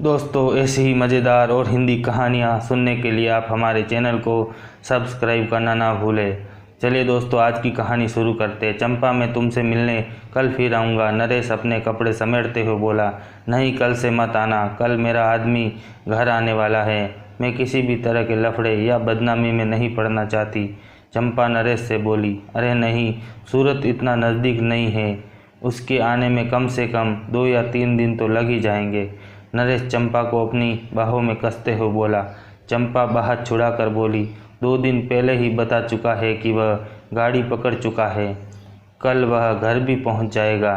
दोस्तों, ऐसी ही मज़ेदार और हिंदी कहानियाँ सुनने के लिए आप हमारे चैनल को सब्सक्राइब करना ना भूलें। चलिए दोस्तों, आज की कहानी शुरू करते हैं। चंपा, मैं तुमसे मिलने कल फिर आऊँगा। नरेश अपने कपड़े समेटते हुए बोला। नहीं, कल से मत आना। कल मेरा आदमी घर आने वाला है। मैं किसी भी तरह के लफड़े या बदनामी में नहीं पड़ना चाहती। चंपा नरेश से बोली। अरे नहीं, सूरत इतना नज़दीक नहीं है। उसके आने में कम से कम 2 या 3 दिन तो लग ही जाएंगे। नरेश चंपा को अपनी बाहों में कसते हुए बोला। चंपा बाहर छुड़ाकर बोली। 2 दिन पहले ही बता चुका है कि वह गाड़ी पकड़ चुका है। कल वह घर भी पहुंच जाएगा।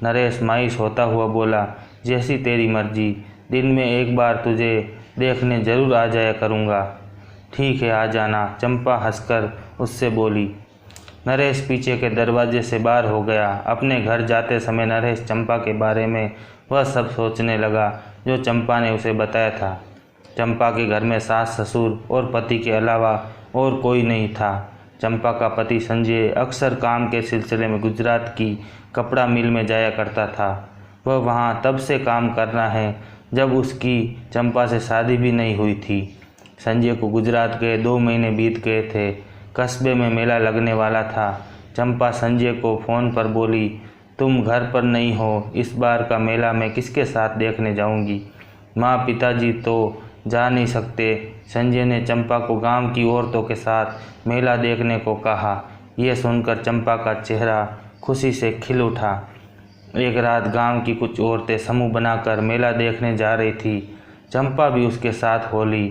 नरेश मायूस होता हुआ बोला। जैसी तेरी मर्जी। दिन में एक बार तुझे देखने जरूर आ जाया करूँगा। ठीक है, आ जाना, चंपा हंसकर उससे बोली। नरेश पीछे के दरवाजे से बाहर हो गया। अपने घर जाते समय नरेश चंपा के बारे में वह सब सोचने लगा जो चंपा ने उसे बताया था। चंपा के घर में सास, ससुर और पति के अलावा और कोई नहीं था। चंपा का पति संजय अक्सर काम के सिलसिले में गुजरात की कपड़ा मिल में जाया करता था। वह वहाँ तब से काम करना है जब उसकी चंपा से शादी भी नहीं हुई थी। संजय को गुजरात गए 2 महीने बीत गए थे। कस्बे में मेला लगने वाला था। चंपा संजय को फ़ोन पर बोली, तुम घर पर नहीं हो। इस बार का मेला मैं किसके साथ देखने जाऊंगी? माँ पिताजी तो जा नहीं सकते। संजय ने चंपा को गांव की औरतों के साथ मेला देखने को कहा। यह सुनकर चंपा का चेहरा खुशी से खिल उठा। एक रात गांव की कुछ औरतें समूह बनाकर मेला देखने जा रही थी। चंपा भी उसके साथ होली।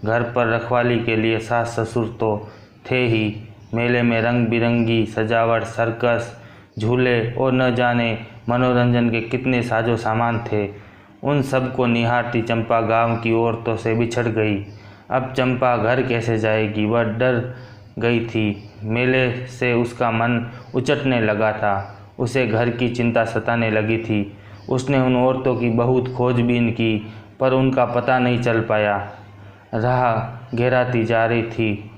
घर पर रखवाली के लिए सास ससुर तो थे ही। मेले में रंग बिरंगी सजावट, सर्कस, झूले और न जाने मनोरंजन के कितने साजो सामान थे। उन सब को निहारती चंपा गांव की औरतों से बिछड़ गई। अब चंपा घर कैसे जाएगी? वह डर गई थी। मेले से उसका मन उचटने लगा था। उसे घर की चिंता सताने लगी थी। उसने उन औरतों की बहुत खोजबीन की, पर उनका पता नहीं चल पाया। राह घेराती जा रही थी।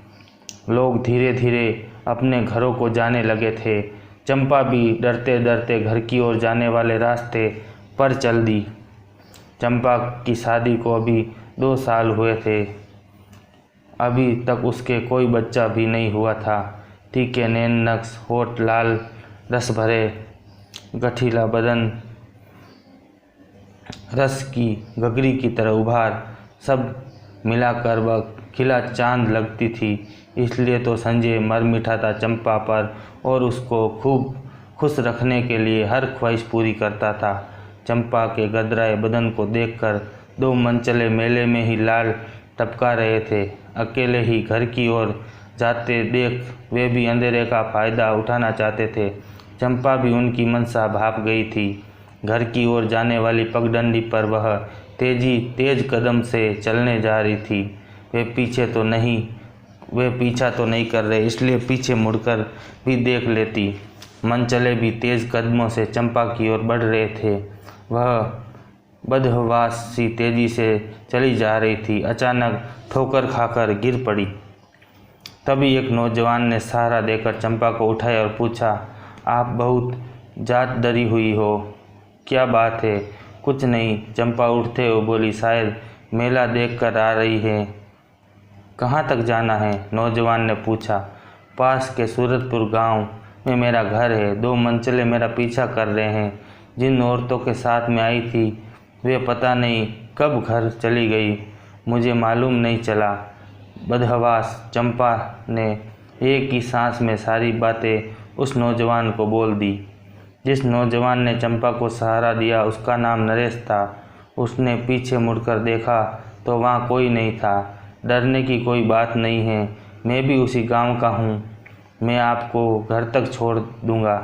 लोग धीरे धीरे अपने घरों को जाने लगे थे। चंपा भी डरते डरते घर की ओर जाने वाले रास्ते पर चल दी। चंपा की शादी को अभी 2 साल हुए थे। अभी तक उसके कोई बच्चा भी नहीं हुआ था। तीखे नैन नक्श, होठ लाल, रस भरे, गठीला बदन, रस की गगरी की तरह उभार, सब मिलाकर वह खिला चांद लगती थी। इसलिए तो संजय मर मिठा था चंपा पर और उसको खूब खुश रखने के लिए हर ख्वाहिश पूरी करता था। चंपा के गदराए बदन को देखकर 2 मनचले मेले में ही लाल टपका रहे थे। अकेले ही घर की ओर जाते देख वे भी अंधेरे का फ़ायदा उठाना चाहते थे। चंपा भी उनकी मनसा भाप गई थी। घर की ओर जाने वाली पगडंडी पर वह तेज कदम से चलने जा रही थी। वे पीछा तो नहीं कर रहे, इसलिए पीछे मुड़कर भी देख लेती। मनचले भी तेज कदमों से चंपा की ओर बढ़ रहे थे। वह बदहवास सी तेजी से चली जा रही थी। अचानक ठोकर खाकर गिर पड़ी। तभी एक नौजवान ने सहारा देकर चंपा को उठाया और पूछा, आप बहुत जात डरी हुई हो, क्या बात है? कुछ नहीं, चंपा उठते हुए बोली। शायद मेला देख कर आ रही है। कहाँ तक जाना है? नौजवान ने पूछा। पास के सूरतपुर गांव में मेरा घर है। 2 मनचले मेरा पीछा कर रहे हैं। जिन औरतों के साथ में आई थी वे पता नहीं कब घर चली गई, मुझे मालूम नहीं चला। बदहवास चंपा ने एक ही सांस में सारी बातें उस नौजवान को बोल दी। जिस नौजवान ने चंपा को सहारा दिया उसका नाम नरेश था। उसने पीछे मुड़कर देखा तो वहाँ कोई नहीं था। डरने की कोई बात नहीं है, मैं भी उसी गांव का हूँ। मैं आपको घर तक छोड़ दूँगा।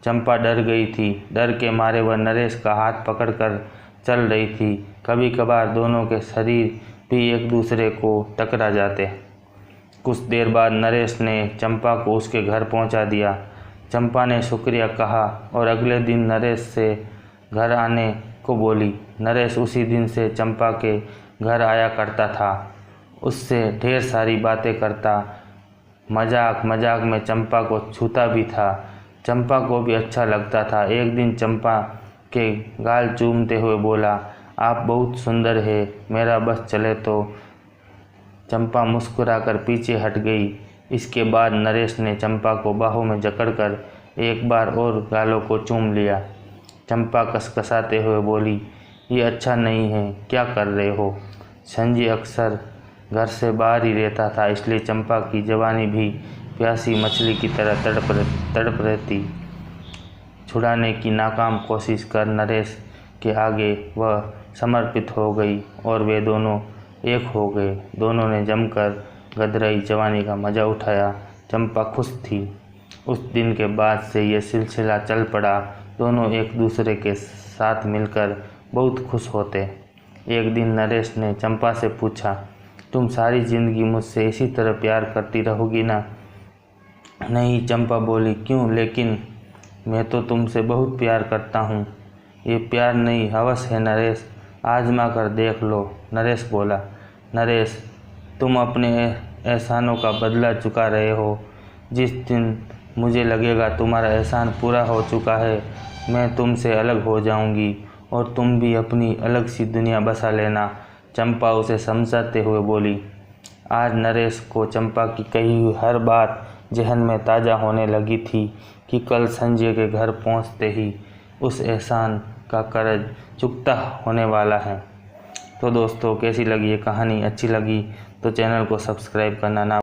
चंपा डर गई थी। डर के मारे वह नरेश का हाथ पकड़कर चल रही थी। कभी कभार दोनों के शरीर भी एक दूसरे को टकरा जाते। कुछ देर बाद नरेश ने चंपा को उसके घर पहुंचा दिया। चंपा ने शुक्रिया कहा और अगले दिन नरेश से घर आने को बोली। नरेश उसी दिन से चंपा के घर आया करता था। उससे ढेर सारी बातें करता, मजाक मजाक में चंपा को छूता भी था। चंपा को भी अच्छा लगता था। एक दिन चंपा के गाल चूमते हुए बोला, आप बहुत सुंदर है, मेरा बस चले तो। चंपा मुस्कुराकर पीछे हट गई। इसके बाद नरेश ने चंपा को बाहों में जकड़कर एक बार और गालों को चूम लिया। चंपा कसकसाते हुए बोली, ये अच्छा नहीं है, क्या कर रहे हो? संजय अक्सर घर से बाहर ही रहता था, इसलिए चंपा की जवानी भी प्यासी मछली की तरह तड़प रहती। छुड़ाने की नाकाम कोशिश कर नरेश के आगे वह समर्पित हो गई और वे दोनों एक हो गए। दोनों ने जमकर गदराई जवानी का मज़ा उठाया। चंपा खुश थी। उस दिन के बाद से ये सिलसिला चल पड़ा। दोनों एक दूसरे के साथ मिलकर बहुत खुश होते। एक दिन नरेश ने चंपा से पूछा, तुम सारी ज़िंदगी मुझसे इसी तरह प्यार करती रहोगी ना? नहीं, चंपा बोली, क्यों? लेकिन मैं तो तुमसे बहुत प्यार करता हूँ। ये प्यार नहीं, हवस है नरेश, आजमा कर देख लो, नरेश बोला। नरेश, तुम अपने एहसानों का बदला चुका रहे हो। जिस दिन मुझे लगेगा तुम्हारा एहसान पूरा हो चुका है, मैं तुमसे अलग हो जाऊंगी और तुम भी अपनी अलग सी दुनिया बसा लेना, चंपा उसे समझाते हुए बोली। आज नरेश को चंपा की कही हुई हर बात जहन में ताज़ा होने लगी थी कि कल संजय के घर पहुंचते ही उस एहसान का कर्ज चुकता होने वाला है। तो दोस्तों, कैसी लगी ये कहानी? अच्छी लगी तो चैनल को सब्सक्राइब करना ना